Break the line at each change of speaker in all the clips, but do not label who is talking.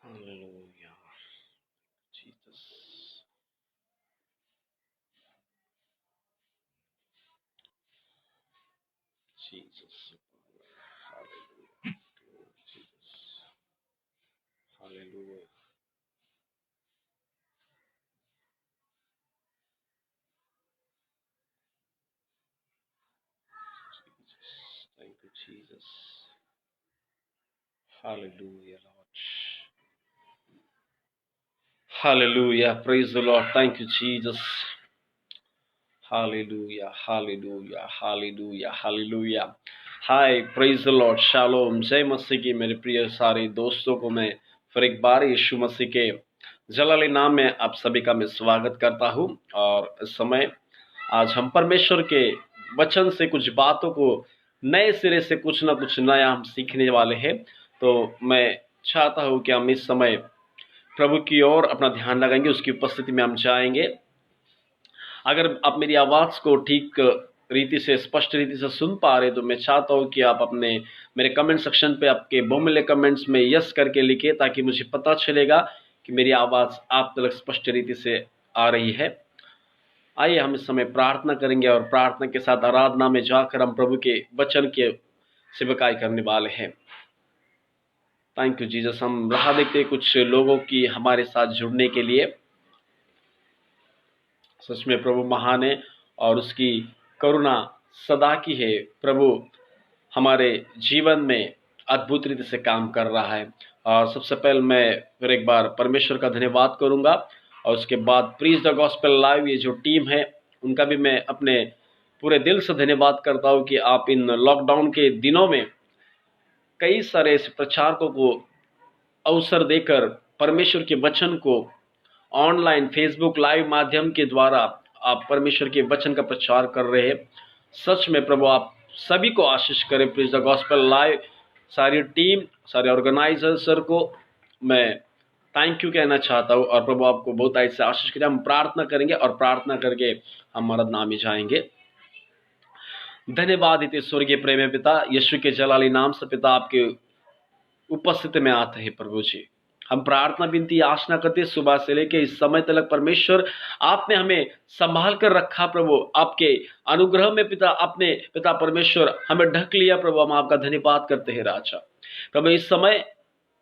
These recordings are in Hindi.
Hallelujah. Jesus. Jesus. Hallelujah. Jesus. Hallelujah. Jesus. Thank you, Jesus. Hallelujah, Lord. Hallelujah. Praise the Lord. Thank you, Jesus. Hallelujah. Hallelujah. Hallelujah. Hallelujah. Hi praise the Lord shalom जय मसीह की मेरे प्रिय सारे दोस्तों को मैं फिर एक बार यीशु मसीह के जलाली नाम में आप सभी का मैं स्वागत करता हूं। और इस समय आज हम परमेश्वर के वचन से कुछ बातों को नए सिरे से कुछ ना कुछ नया हम सीखने वाले हैं। तो मैं चाहता हूं कि हम इस समय प्रभु की ओर अपना ध्यान लगाएंगे, उसकी उपस्थिति में हम जाएंगे। अगर आप मेरी आवाज को ठीक रीति से स्पष्ट रीति से सुन पा रहे तो मैं चाहता हूं कि आप अपने मेरे कमेंट सेक्शन पे आपके बहुमूल्य कमेंट्स में यस करके लिखे, ताकि मुझे पता चलेगा कि मेरी आवाज आप तक स्पष्ट रीति से आ रही है। आइए हम इस समय प्रार्थना करेंगे और प्रार्थना के साथ आराधना में जाकर हम प्रभु के वचन के सेवकाई करने वाले हैं। Thank you Jesus. हम राह देखते कुछ लोगों की हमारे साथ जुड़ने के लिए। सच में प्रभु महान है और उसकी करुणा सदा की है। प्रभु हमारे जीवन में अद्भुत रीति से काम कर रहा है। और सबसे पहले मैं फिर एक बार परमेश्वर का धन्यवाद करूंगा और उसके बाद प्रीच द गॉस्पेल लाइव ये जो टीम है उनका भी मैं अपने पूरे दिल से धन्यवाद करता हूं कि आप इन लॉकडाउन के दिनों में कई सारे ऐसे प्रचारकों को अवसर देकर परमेश्वर के वचन को ऑनलाइन फेसबुक लाइव माध्यम के द्वारा आप परमेश्वर के वचन का प्रचार कर रहे हैं। सच में प्रभु आप सभी को आशीष करें। प्रीच द गॉस्पेल लाइव सारी टीम, सारे ऑर्गेनाइजर को मैं थैंक यू कहना चाहता हूँ और प्रभु आपको बहुत ऐसे आशीष करें। हम प्रार्थना करेंगे और प्रार्थना करके हम आराधना में जाएंगे। धन्यवाद इतने स्वर्गीय प्रेम पिता, यीशु के जलाली नाम से पिता आपके उपस्थिति में आते हैं प्रभु जी। हम प्रार्थना विनती याचना करते सुबह से लेके इस समय तक परमेश्वर आपने हमें संभाल कर रखा प्रभु। आपके अनुग्रह में पिता आपने पिता परमेश्वर हमें ढक लिया प्रभु। हम आपका धन्यवाद करते हैं राजा। प्रभु इस समय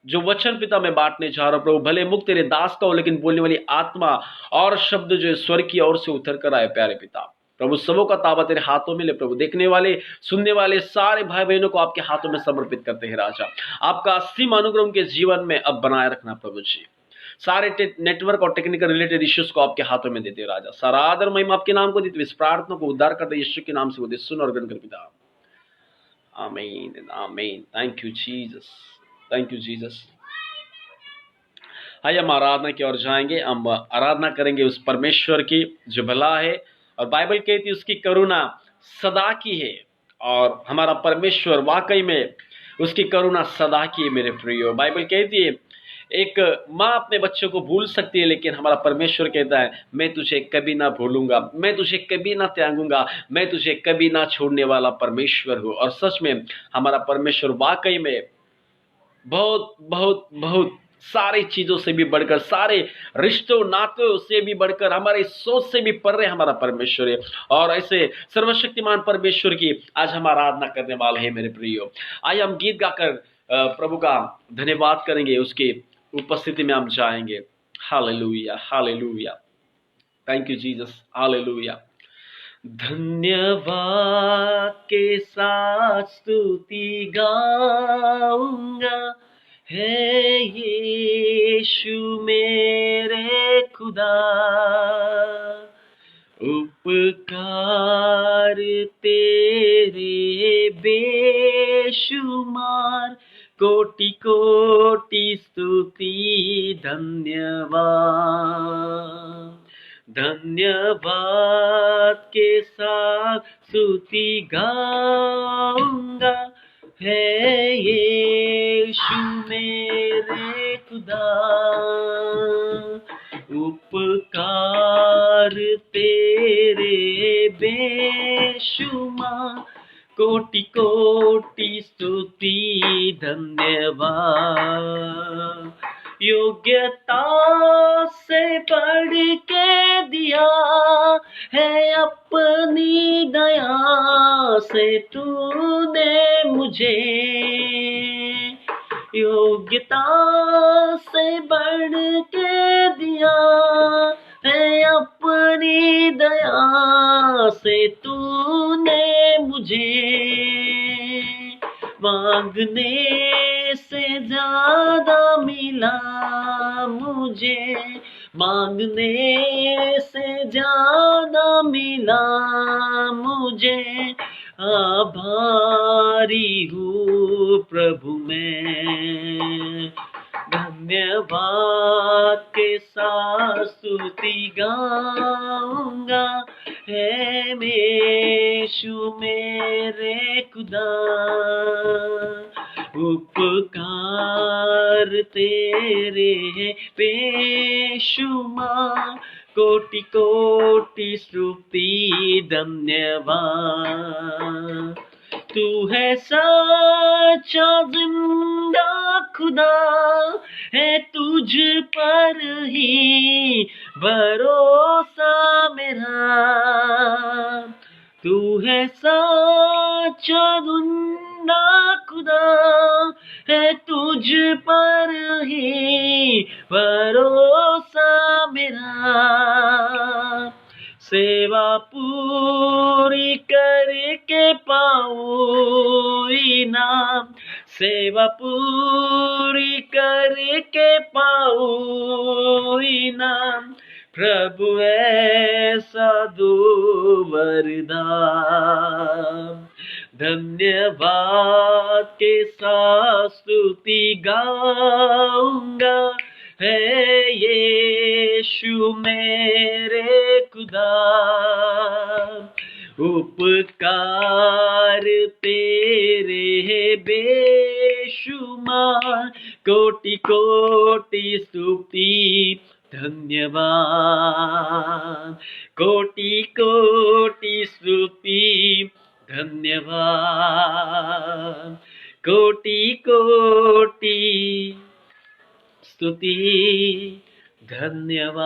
जो वचन पिता मैं बांटने जा रहा हूं प्रभु, भले मुक्त तेरे दास का हो लेकिन बोलने वाली आत्मा और शब्द जो स्वर की ओर से उतर कर आए प्यारे पिता। प्रभु सबों का ताबा तेरे हाथों में ले प्रभु। देखने वाले सुनने वाले सारे भाई बहनों को आपके हाथों में समर्पित करते हैं राजा। आपका असीम अनुग्रह उनके जीवन में अब बनाए रखना प्रभु जी। सारे नेटवर्क और टेक्निकल रिलेटेड इश्यूज को आपके हाथों में देते राजा। सारा आदर महिमा आपके नाम को देते, इस प्रार्थना को उद्धार करते यीशु के नाम से वो सुन और ग्रहण कर पिता। आमीन आमीन। Thank you Jesus, thank you Jesus. आइए हम आराधना की ओर जाएंगे। हम आराधना करेंगे उस परमेश्वर की जो भला है और बाइबल कहती है उसकी करुणा सदा की है। और हमारा परमेश्वर वाकई में उसकी करुणा सदा की है मेरे प्रियो। बाइबल कहती है एक माँ अपने बच्चों को भूल सकती है लेकिन हमारा परमेश्वर कहता है मैं तुझे कभी ना भूलूंगा, मैं तुझे कभी ना त्यागूंगा, मैं तुझे कभी ना छोड़ने वाला परमेश्वर हूँ। और सच में हमारा परमेश्वर वाकई में बहुत बहुत बहुत सारी चीजों से भी बढ़कर, सारे रिश्तों नातों से भी बढ़कर, हमारी सोच से भी परे हमारा परमेश्वर है। और ऐसे सर्वशक्तिमान परमेश्वर की आज हम आराधना करने वाले हैं मेरे प्रियो। आइए हम गीत गाकर प्रभु का धन्यवाद करेंगे, उसकी उपस्थिति में हम जाएंगे। Hallelujah hallelujah. Thank you Jesus. Hallelujah. धन्यवाद के साथ स्तुति गाऊंगा है यीशु मेरे खुदा। उपकार तेरे बेशुमार, कोटि कोटि स्तुति धन्यवाद। धन्यवाद के साथ स्तुति गाऊंगा है यीशु मेरे खुदा। उपकार तेरे बेशुमार, कोटि कोटि स्तुति धन्यवाद। योग्यता से बढ़ के दिया है, अपनी दया से तूने मुझे। योग्यता से बढ़ के दिया है, अपनी दया से तूने मुझे। मांगने से ज्यादा मिला मुझे, मांगने से ज्यादा मिला मुझे। आभारी हूँ प्रभु मैं, धन्यवाद के साथ स्तुति गाऊंगा। है यीशु मेरे खुदा, उपकार तेरे हैं बेशुमार, कोटि कोटि स्तुति धन्यवाद। तू है सच्चा जिंदा खुदा, है तुझ पर ही भरोसा मेरा। तू है सच्चा जिंदा खुदा, है तुझ पर ही भरोसा मेरा। सेवा पूरी करके पाऊं इनाम, सेवा पूरी करके पाऊं इनाम। प्रभु ऐसा दो वरदान, धन्यवाद के साथ स्तुति गाऊंगा। है यीशु मेरे खुदा, उपकार तेरे है बेशुमार, कोटि कोटि स्तुति धन्यवाद। कोटि कोटि स्तुति धन्यवाद, कोटि कोटि स्तुति धन्यवाद।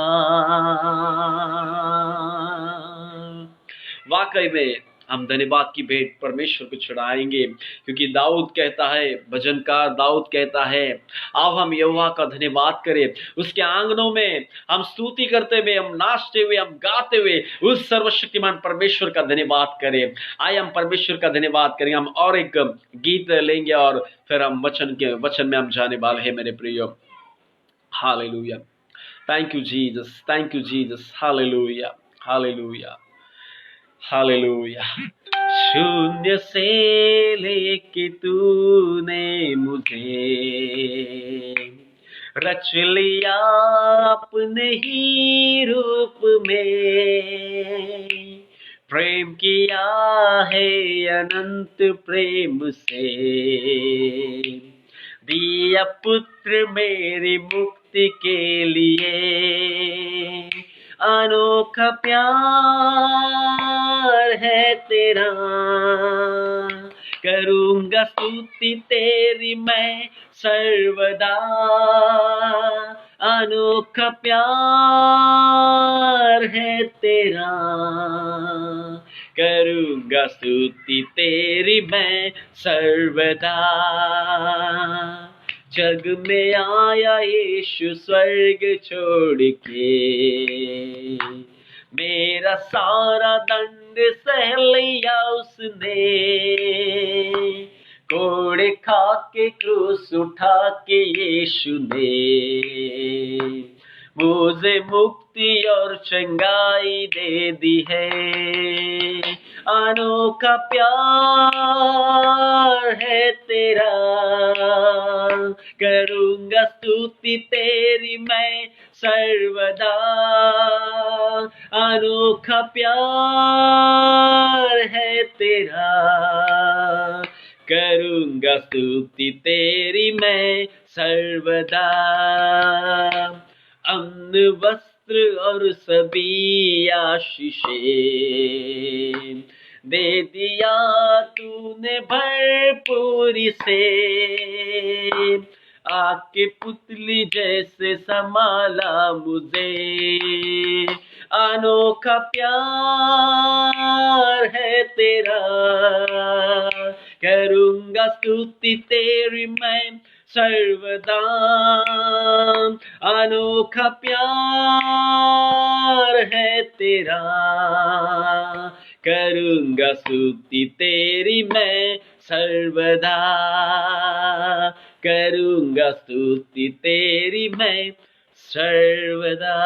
वाकई में हम धन्यवाद की भेंट परमेश्वर को चढ़ाएंगे, क्योंकि दाऊद कहता है, भजनकार दाऊद कहता है, आओ हम यहोवा का धन्यवाद करें। उसके आंगनों में हम स्तुति करते हुए, हम नाचते हुए, हम गाते हुए उस सर्वशक्तिमान परमेश्वर का धन्यवाद करें। आइए हम परमेश्वर का धन्यवाद करें। हम और एक गीत लेंगे और फिर हम वचन में हम जाने वाले हैं मेरे प्रियो। Hallelujah, thank you Jesus, thank you Jesus, hallelujah, hallelujah, hallelujah. शून्य से लेके तूने मुझे रच लिया अपने ही रूप में, प्रेम किया है अनंत प्रेम से, दिया पुत्र मेरी मुक्ति के लिए। अनोखा प्यार है तेरा, करूंगा स्तुति तेरी मैं सर्वदा। अनोखा प्यार है तेरा, करूंगा स्तुति तेरी मैं सर्वदा। जग में आया यीशु स्वर्ग छोड़ के, मेरा सारा दंड सह लिया उसने। कोड़े खा के क्रूस उठा के यीशु ने मुझे मुक्ति और चंगाई दे दी है। अनोखा प्यार है तेरा, करूंगा स्तुति तेरी मैं सर्वदा। अनोखा प्यार है तेरा, करूंगा स्तुति तेरी मैं सर्वदा। अन्न वस्त्र और सभी आशीषें दे दिया तूने भरपूरी से। आग के पुतली जैसे संभाला मुझे। अनोखा प्यार है तेरा, करूंगा स्तुति तेरी मैं सर्वदा। अनोखा प्यार है तेरा, करूंगा स्तुति तेरी मैं सर्वदा। करूंगा स्तुति तेरी मैं सर्वदा।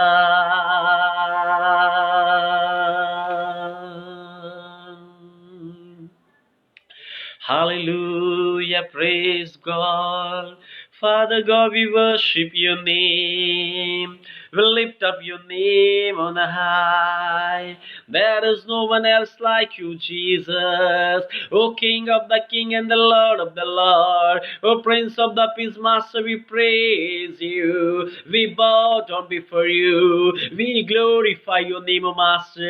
Hallelujah, praise God. Father God, we worship your name. We lift up your name on high. There is no one else like you, Jesus. O King of the King and the Lord of the Lord. O Prince of the Peace, Master, we praise you. We bow down before you. We glorify your name, O Master.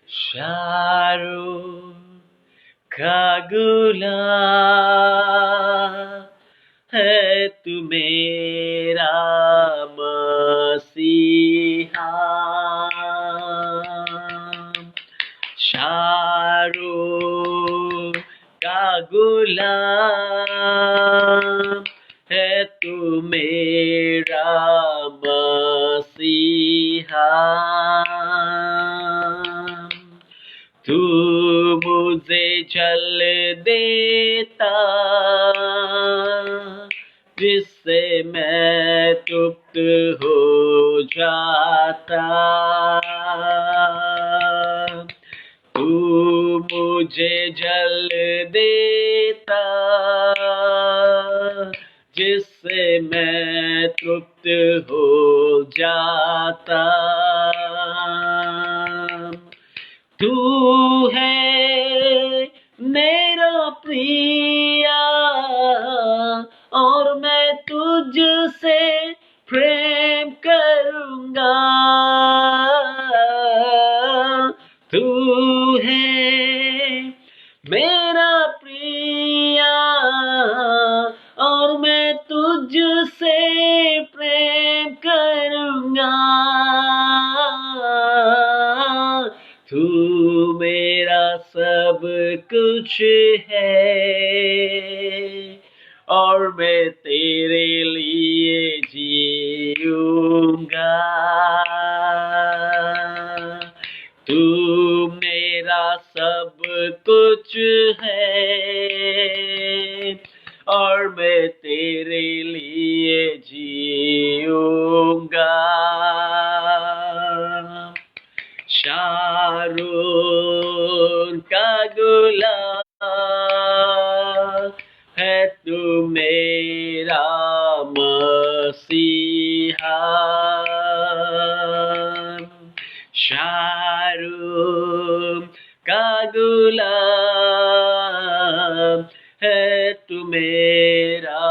Sharon Kagula है तू मेरा मसीहा। शारों का गुलाम है तू मेरा मसीहा। तू मुझे जल देता जिससे मैं तृप्त हो जाता। तू मुझे जल देता जिससे मैं तृप्त हो जाता। तू है मेरा प्रिया और मैं तुझसे प्रेम करूंगा। तू है मेरा प्रिया और मैं तुझसे प्रेम करूंगा। तू मेरा सब कुछ है और मैं तेरे लिए जीऊंगा। तू मेरा सब कुछ है और मैं तेरे लिए जीऊंगा। शारोन का गुलाम है तू मेरा मसीहा। शारोन का गुलाम है तू मेरा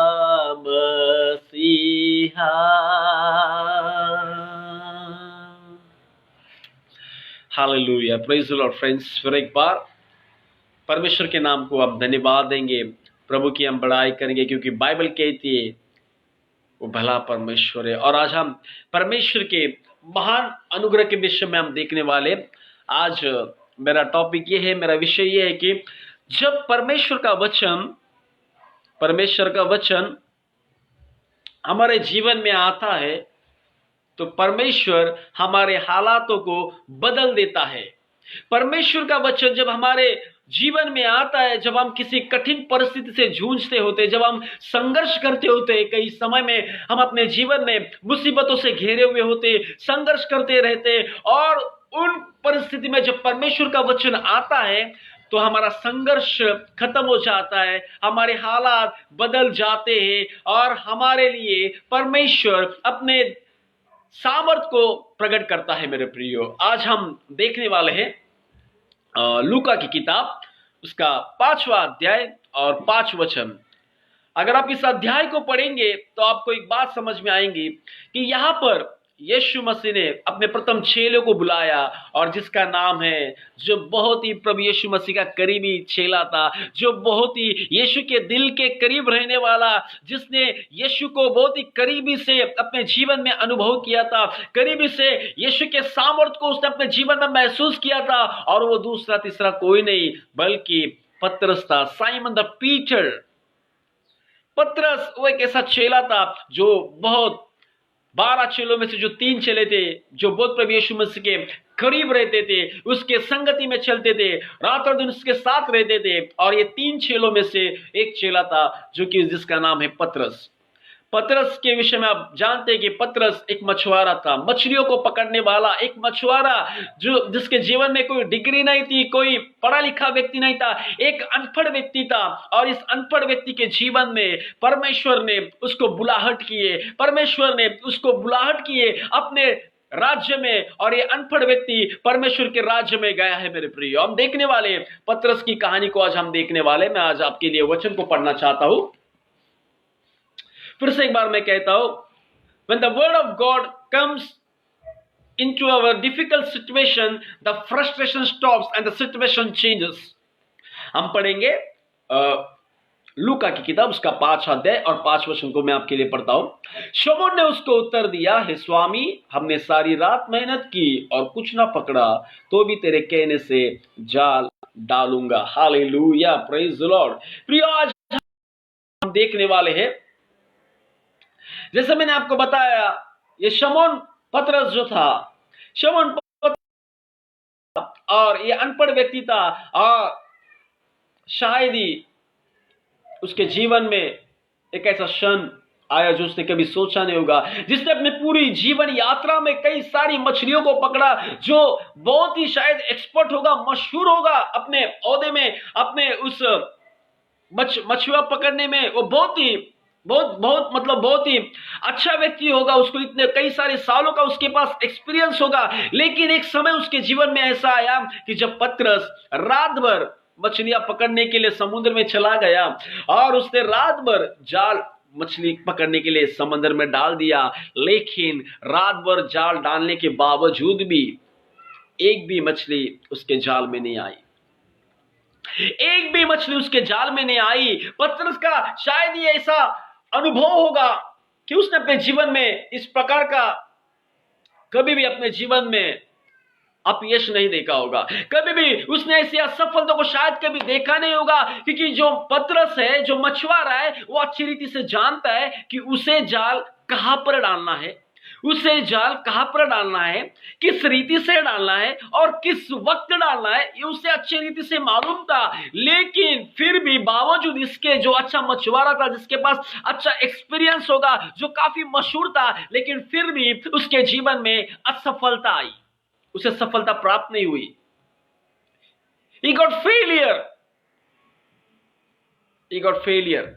मसीहा। Hallelujah, praise the Lord friends. फिर एक बार परमेश्वर के नाम को आप धन्यवाद देंगे, प्रभु की हम बड़ाई करेंगे, क्योंकि बाइबल कहती है वो भला परमेश्वर है। और आज हम परमेश्वर के महान अनुग्रह के विषय में हम देखने वाले। आज मेरा टॉपिक ये है, मेरा विषय ये है कि जब परमेश्वर का वचन हमारे जीवन में आता है तो परमेश्वर हमारे हालातों को बदल देता है। परमेश्वर का वचन जब हमारे जीवन में आता है, जब हम किसी कठिन परिस्थिति से जूझते होते, जब हम संघर्ष करते होते, कई समय में हम अपने जीवन में मुसीबतों से घेरे हुए होते, संघर्ष करते रहते, और उन परिस्थिति में जब परमेश्वर का वचन आता है तो हमारा संघर्ष खत्म हो जाता है, हमारे हालात बदल जाते हैं और हमारे लिए परमेश्वर अपने सामर्थ को प्रकट करता है। मेरे प्रियो, आज हम देखने वाले हैं लूका की किताब, उसका 5वां अध्याय और 5 वचन। अगर आप इस अध्याय को पढ़ेंगे तो आपको एक बात समझ में आएंगी कि यहाँ पर यीशु मसीह ने अपने प्रथम चेलों को बुलाया, और जिसका नाम है, जो बहुत ही प्रभु यीशु मसीह का करीबी चेला था, जो बहुत ही यीशु के दिल के करीब रहने वाला, जिसने यीशु को बहुत ही करीबी से अपने जीवन में अनुभव किया था, करीबी से यीशु के सामर्थ्य को उसने अपने जीवन में महसूस किया था, और वो दूसरा तीसरा कोई नहीं बल्कि पतरस था, साइमन द पीटर। पतरस वो एक ऐसा चेला था जो बहुत 12 चेलों में से जो 3 चेले थे, जो बहुत प्रभु यीशु मसीह के करीब रहते थे, उसके संगति में चलते थे, रात और दिन उसके साथ रहते थे, और ये 3 चेलों में से एक चेला था जो कि जिसका नाम है पतरस। पतरस के विषय में आप जानते हैं कि पतरस एक मछुआरा था, मछलियों को पकड़ने वाला एक मछुआरा, जो जिसके जीवन में कोई डिग्री नहीं थी, कोई पढ़ा लिखा व्यक्ति नहीं था, एक अनपढ़ व्यक्ति था। और इस अनपढ़ व्यक्ति के जीवन में परमेश्वर ने उसको बुलाहट किए, परमेश्वर ने उसको बुलाहट किए अपने राज्य में, और ये अनपढ़ व्यक्ति परमेश्वर के राज्य में गया है। मेरे प्रिय, हम देखने वाले पतरस की कहानी को आज हम देखने वाले। मैं आज आपके लिए वचन को पढ़ना चाहता हूं। फिर से एक बार मैं कहता हूं, when the word of God comes into our difficult situation, the frustration stops and the situation changes। हम पढ़ेंगे लूका की किताब, उसका 5 अध्याय और 5 वचन को मैं आपके लिए पढ़ता हूं। शमौन ने उसको उत्तर दिया, हे स्वामी, हमने सारी रात मेहनत की और कुछ ना पकड़ा, तो भी तेरे कहने से जाल डालूंगा। Hallelujah, praise the Lord. प्रिय, आज हम देखने वाले हैं, जैसे मैंने आपको बताया, ये शमौन पतरस जो था, शमौन पतरस, और ये अनपढ़ व्यक्ति था, और शायद ही उसके जीवन में एक ऐसा क्षण आया जो उसने कभी सोचा नहीं होगा, जिसने अपने पूरी जीवन यात्रा में कई सारी मछलियों को पकड़ा, जो बहुत ही शायद एक्सपर्ट होगा, मशहूर होगा अपने ओहदे में, अपने उस मछुआ पकड़ने में, वो बहुत ही अच्छा व्यक्ति होगा, उसको इतने कई सारे सालों का उसके पास एक्सपीरियंस होगा। लेकिन एक समय उसके जीवन में ऐसा आया कि जब पतरस रात भर मछलियां पकड़ने के लिए समुद्र में चला गया, और उसने रात भर जाल मछली पकड़ने के लिए समुद्र में डाल दिया, लेकिन रात भर जाल डालने के बावजूद भी एक भी मछली उसके जाल में नहीं आई, एक भी मछली उसके जाल में नहीं आई। पतरस का शायद ही ऐसा अनुभव होगा कि उसने अपने जीवन में इस प्रकार का कभी भी अपने जीवन में अपयश नहीं देखा होगा, कभी भी उसने ऐसी असफलता को शायद कभी देखा नहीं होगा, क्योंकि जो पतरस है, जो मछुआरा है, वो अच्छी रीति से जानता है कि उसे जाल कहां पर डालना है, उसे जाल कहां पर डालना है, किस रीति से डालना है और किस वक्त डालना है, ये उसे अच्छी रीति से मालूम था। लेकिन फिर भी बावजूद इसके, जो अच्छा मछुआरा था, जिसके पास अच्छा एक्सपीरियंस होगा, जो काफी मशहूर था, लेकिन फिर भी उसके जीवन में असफलता आई, उसे सफलता प्राप्त नहीं हुई। He got failure, he got failure।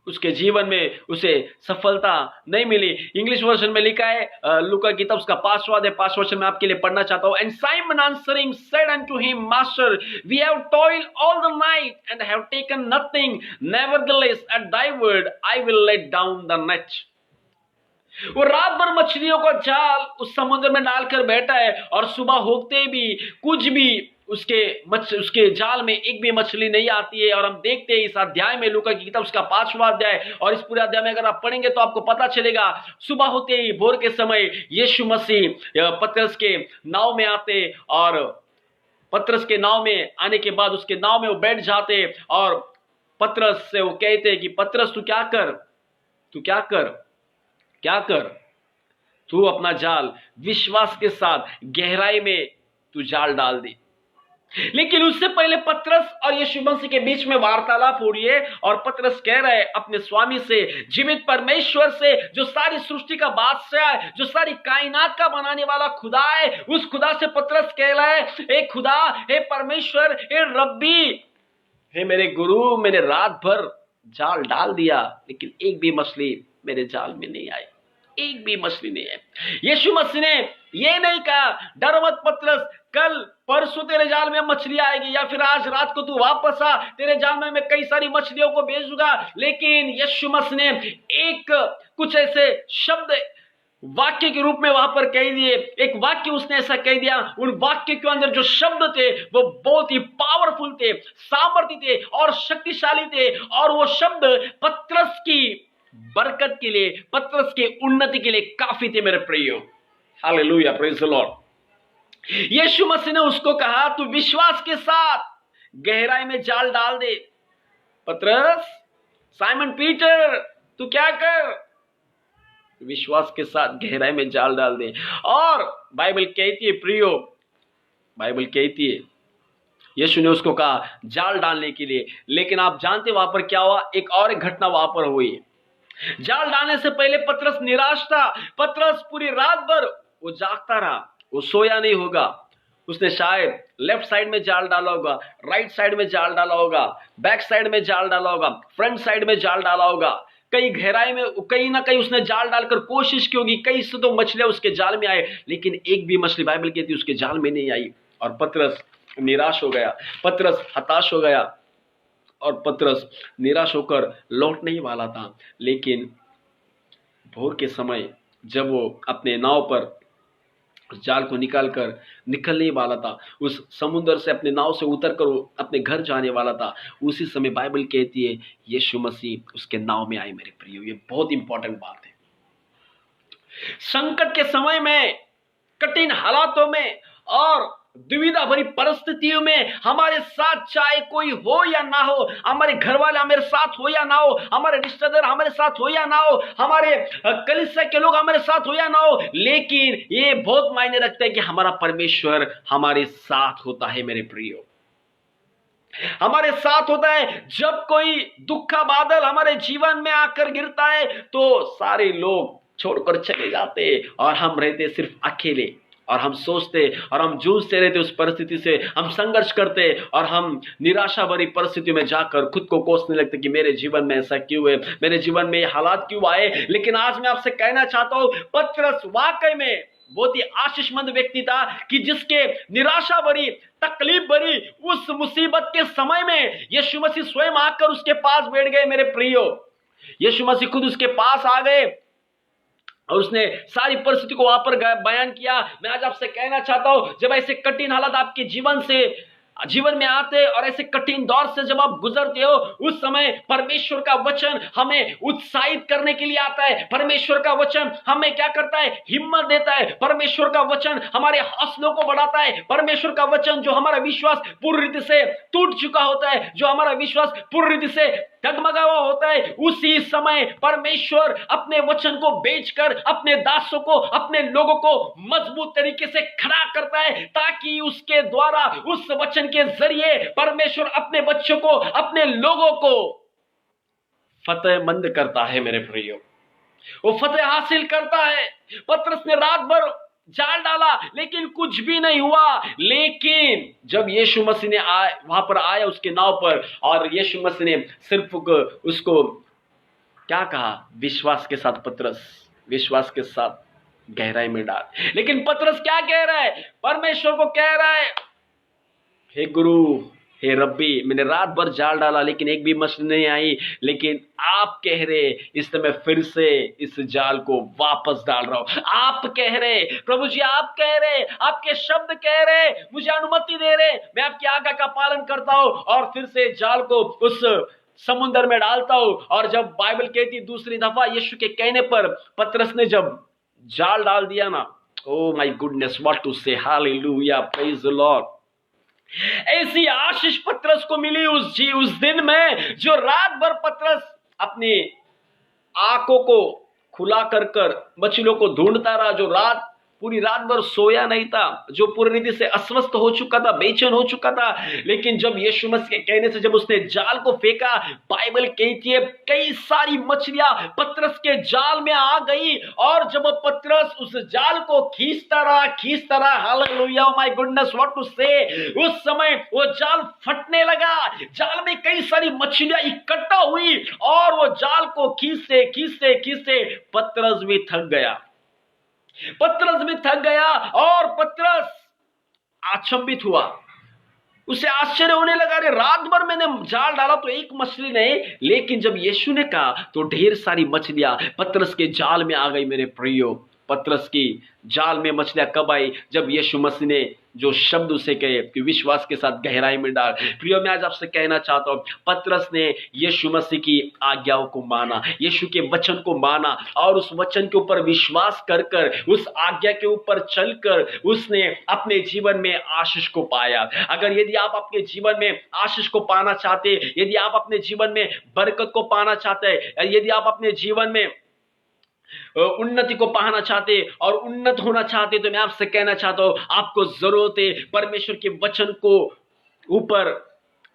उसके जीवन में उसे सफलता नहीं मिली। इंग्लिश वर्जन में लिखा है लूका की किताब, उसका 5वां अध्याय 5 वचन में आपके लिए पढ़ना चाहता हूं। And Simon answering said unto him, master, we have toiled all the night and have taken nothing, nevertheless at thy word I will let down the net. वो रात भर मछलियों का जाल उस समुद्र में डालकर बैठा है, और सुबह होते भी कुछ भी उसके जाल में एक भी मछली नहीं आती है। और हम देखते हैं इस अध्याय में, लूका की किताब उसका 5वां अध्याय, और इस पूरे अध्याय में अगर आप पढ़ेंगे तो आपको पता चलेगा, सुबह होते ही भोर के समय यीशु मसीह पतरस के नाव में आते, और पतरस के नाव में आने के बाद उसके नाव में वो बैठ जाते, और पतरस से वो कहते कि पतरस तू क्या कर, तू अपना जाल विश्वास के साथ गहराई में तू जाल डाल दे। लेकिन उससे पहले पतरस और यीशु मसीह के बीच में वार्तालाप हो रही है, और पतरस कह रहा है अपने स्वामी से, जीवित परमेश्वर से, जो सारी सृष्टि का बादशाह है, जो सारी कायनात का बनाने वाला खुदा है, उस खुदा से पतरस कह रहा है, हे खुदा, हे परमेश्वर, हे रब्बी, हे मेरे गुरु, मैंने रात भर जाल डाल दिया, लेकिन एक भी मछली मेरे जाल में नहीं आई, एक भी मछली नहीं है। यीशु मसीह ने ये नहीं कहा, डर मत पतरस, कल परसों तेरे जाल में मछली आएगी, या फिर आज रात को तू वापस आ, तेरे जाल में मैं कई सारी मछलियों को भेज दूंगा। लेकिन यीशु मसीह ने कुछ ऐसे शब्द वाक्य के रूप में वहां पर कह दिए। एक वाक्य उसने ऐसा कह दिया, उन वाक्य के अंदर जो शब्द थे वो बहुत ही पावरफुल थे, सामर्थ्य थे और शक्तिशाली थे। और वो शब्द पतरस की बरकत के लिए, पतरस के उन्नति के लिए काफी थे मेरे प्रियो। Hallelujah, praise the Lord. यीशु मसीह ने उसको कहा, तू विश्वास के साथ गहराई में जाल डाल दे। पतरस, साइमन पीटर, तू क्या कर, विश्वास के साथ गहराई में जाल डाल दे। और बाइबल कहती है प्रियो, बाइबल कहती है यीशु ने उसको कहा जाल डालने के लिए। लेकिन आप जानते वहां पर क्या हुआ? एक और एक घटना वहां पर हुई। जाल डालने से पहले पतरस निराश था। पतरस पूरी रात भर वो जागता रहा, वो सोया नहीं होगा। उसने शायद लेफ्ट साइड में जाल डाला होगा, राइट साइड में जाल डाला होगा, बैक साइड में जाल डाला होगा, फ्रंट साइड में जाल डाला होगा। कई गहराई में कहीं ना कहीं उसने जाल डालकर कोशिश की होगी। कई से तो मछलियां उसके जाल में आए, लेकिन एक भी मछली बाइबल कहती है उसके जाल में नहीं आई। और पतरस निराश हो गया, पतरस हताश हो गया और पतरस निराश होकर लौटने ही वाला था। लेकिन भोर के समय जब वो अपने नाव पर जाल को निकालकर निकलने वाला था, उस समुद्र से अपने नाव से उतरकर वो अपने घर जाने वाला था, उसी समय बाइबल कहती है यीशु मसीह उसके नाव में आए। मेरे प्रियो, ये बहुत इंपॉर्टेंट बात है। संकट के समय में, कठिन हालातों में और दुविधा भरी परिस्थितियों में हमारे साथ चाहे कोई हो या ना हो, हमारे घर वाले हमारे साथ हो या ना हो, हमारे रिश्तेदार हमारे साथ हो या ना हो, हमारे कलीसिया के लोग हमारे साथ हो या ना हो, लेकिन ये बहुत मायने रखता है कि हमारा परमेश्वर हमारे साथ होता है। मेरे प्रियो, हमारे साथ होता है। जब कोई दुख का बादल हमारे जीवन में आकर गिरता है तो सारे लोग छोड़कर चले जाते और हम रहते सिर्फ अकेले। और हम सोचते और हम जूझते रहते उस परिस्थिति से, हम संघर्ष करते और हम निराशा भरी परिस्थिति में जाकर खुद को कोसने लगते कि मेरे जीवन में ऐसा क्यों है, मेरे जीवन में ये हालात क्यों आए। लेकिन आज मैं आपसे कहना चाहता हूं, पतरस वाकई में बहुत ही आशीषमंद व्यक्ति था कि जिसके निराशा भरी, तकलीफ भरी उस मुसीबत के समय में यीशु मसीह स्वयं आकर उसके पास बैठ गए। मेरे प्रियो, यीशु मसीह खुद उसके पास आ गए और उसने सारी परिस्थिति को वहां पर बयान किया। मैं आज आपसे कहना चाहता हूं, जब ऐसे कठिन हालात आपके जीवन में आते और ऐसे कठिन दौर से जब आप गुजरते हो, उस समय परमेश्वर का वचन हमें उत्साहित करने के लिए आता है। परमेश्वर का वचन हमें क्या करता है? हिम्मत देता है। परमेश्वर का वचन हमारे हौसलों को बढ़ाता है। परमेश्वर का वचन जो हमारा विश्वास पूरी रीति से टूट चुका होता है, जो हमारा विश्वास पूरी रीति से डगमगा हुआ होता है, उसी समय परमेश्वर अपने वचन को बेचकर अपने दासों को, अपने लोगों को मजबूत तरीके से खड़ा करता है, ताकि उसके द्वारा, उस वचन के जरिए परमेश्वर अपने बच्चों को, अपने लोगों को फतेहमंद करता है। मेरे प्रियो, वो फतेह हासिल करता है। पतरस ने रात भर जाल डाला लेकिन कुछ भी नहीं हुआ। लेकिन जब यीशु मसीह ने वहां पर आया उसके नाव पर, और यीशु मसीह ने सिर्फ उसको क्या कहा? विश्वास के साथ पतरस, विश्वास के साथ गहराई में डाल। लेकिन पतरस क्या कह रहा है? परमेश्वर को कह रहा है, हे गुरु, हे रब्बी, मैंने रात भर जाल डाला लेकिन एक भी मछली नहीं आई, लेकिन आप कह रहे इसलिए मैं फिर से इस जाल को वापस डाल रहा हूं। आप कह रहे प्रभु जी, आप कह रहे, आपके शब्द कह रहे, मुझे अनुमति दे रहे, मैं आपकी आज्ञा का पालन करता हूं और फिर से जाल को उस समुद्र में डालता हूं। और जब बाइबल कहती दूसरी दफा यीशु के कहने पर पतरस ने जब जाल डाल दिया ना, oh my goodness, what to say, hallelujah, praise the Lord. ऐसी आशीष पतरस को मिली उस दिन में, जो रात भर पतरस अपनी आंखों को खुला कर मछलियों को ढूंढता रहा, जो पूरी रात भर सोया नहीं था, जो पूरी रीति से अस्वस्थ हो चुका था, बेचैन हो चुका था। लेकिन जब यीशु मसीह के कहने से जब उसने जाल को फेंका, बाइबल कहती है कई सारी मछलियां पतरस के जाल में आ गई। और जब पतरस उस जाल को खींचता रहा, hallelujah, my goodness, what to say, उस समय वो जाल फटने लगा। जाल में कई सारी मछलियां इकट्ठा हुई और वो जाल को खींचते पतरस भी थक गया और पतरस अचंभित हुआ। उसे आश्चर्य होने लगा, अरे रात भर मैंने जाल डाला तो एक मछली नहीं, लेकिन जब यीशु ने कहा तो ढेर सारी मछलियां पतरस के जाल में आ गई। मेरे प्रियो, पतरस की जाल में मछलियां कब आई? जब यीशु मसीह ने जो शब्द उसे कहे कि विश्वास के साथ गहराई में डाल। प्रियो, मैं आज आपसे कहना चाहता हूं, पतरस ने यीशु मसीह की आज्ञाओं को माना, यीशु के वचन को माना और उस वचन के ऊपर विश्वास कर कर, उस आज्ञा के ऊपर चलकर उसने अपने जीवन में आशीष को पाया। अगर यदि आप अपने जीवन में आशीष को पाना चाहते, यदि आप अपने जीवन में बरकत को पाना चाहते, यदि आप अपने जीवन में उन्नति को पाना चाहते और उन्नत होना चाहते, तो मैं आपसे कहना चाहता हूं, आपको जरूरत है परमेश्वर के वचन को ऊपर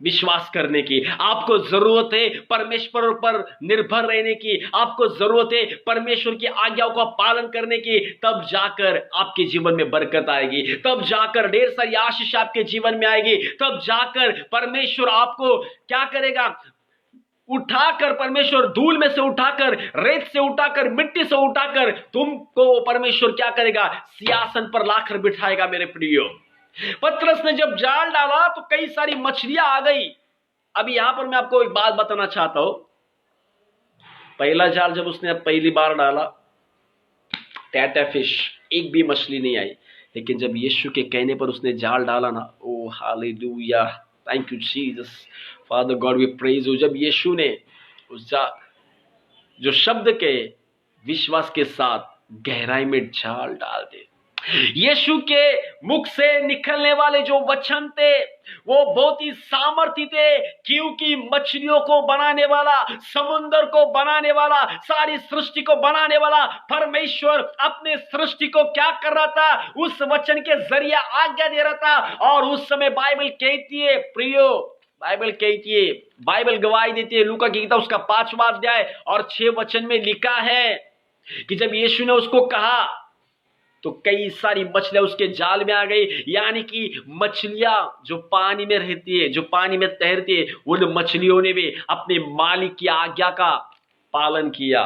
विश्वास करने की, आपको जरूरत है परमेश्वर पर निर्भर रहने की, आपको जरूरत है परमेश्वर की आज्ञाओं का पालन करने की। तब जाकर आपके जीवन में बरकत आएगी, तब जाकर ढेर सारी आशीष आपके जीवन में आएगी, तब जाकर परमेश्वर आपको क्या करेगा? उठाकर, परमेश्वर धूल में से उठाकर, रेत से उठाकर, मिट्टी से उठाकर तुमको परमेश्वर क्या करेगा? सिंहासन पर लाकर बिठाएगा। मेरे प्रियो, पतरस ने जब जाल डाला तो कई सारी मछलियां आ गई। अभी यहां पर मैं आपको एक बात बताना चाहता हूं, पहला जाल जब उसने पहली बार डाला, टैटा फिश, एक भी मछली नहीं आई। लेकिन जब यीशु के कहने पर उसने जाल डाला ना, oh hallelujah, thank you Jesus, father God we praise you. जब यीशु ने उस जो शब्द के विश्वास के साथ गहराई में जाल डाल दे, यीशु के मुख से निकलने वाले जो वचन थे वो बहुत ही सामर्थी थे, क्योंकि मछलियों को बनाने वाला, समुद्र को बनाने वाला, सारी सृष्टि को बनाने वाला परमेश्वर अपने सृष्टि को क्या कर रहा था? उस वचन के जरिए आज्ञा दे रहा था। और उस समय बाइबल कहती है, प्रियो, बाइबल कहती है, बाइबल गवाही देती है, लूका की किताब उसका 5वां अध्याय और 6 वचन में लिखा है कि जब यीशु ने उसको कहा तो कई सारी मछलियां उसके जाल में आ गई। यानी कि मछलियां जो पानी में रहती है, जो पानी में तैरती है, उन मछलियों ने भी अपने मालिक की आज्ञा का पालन किया।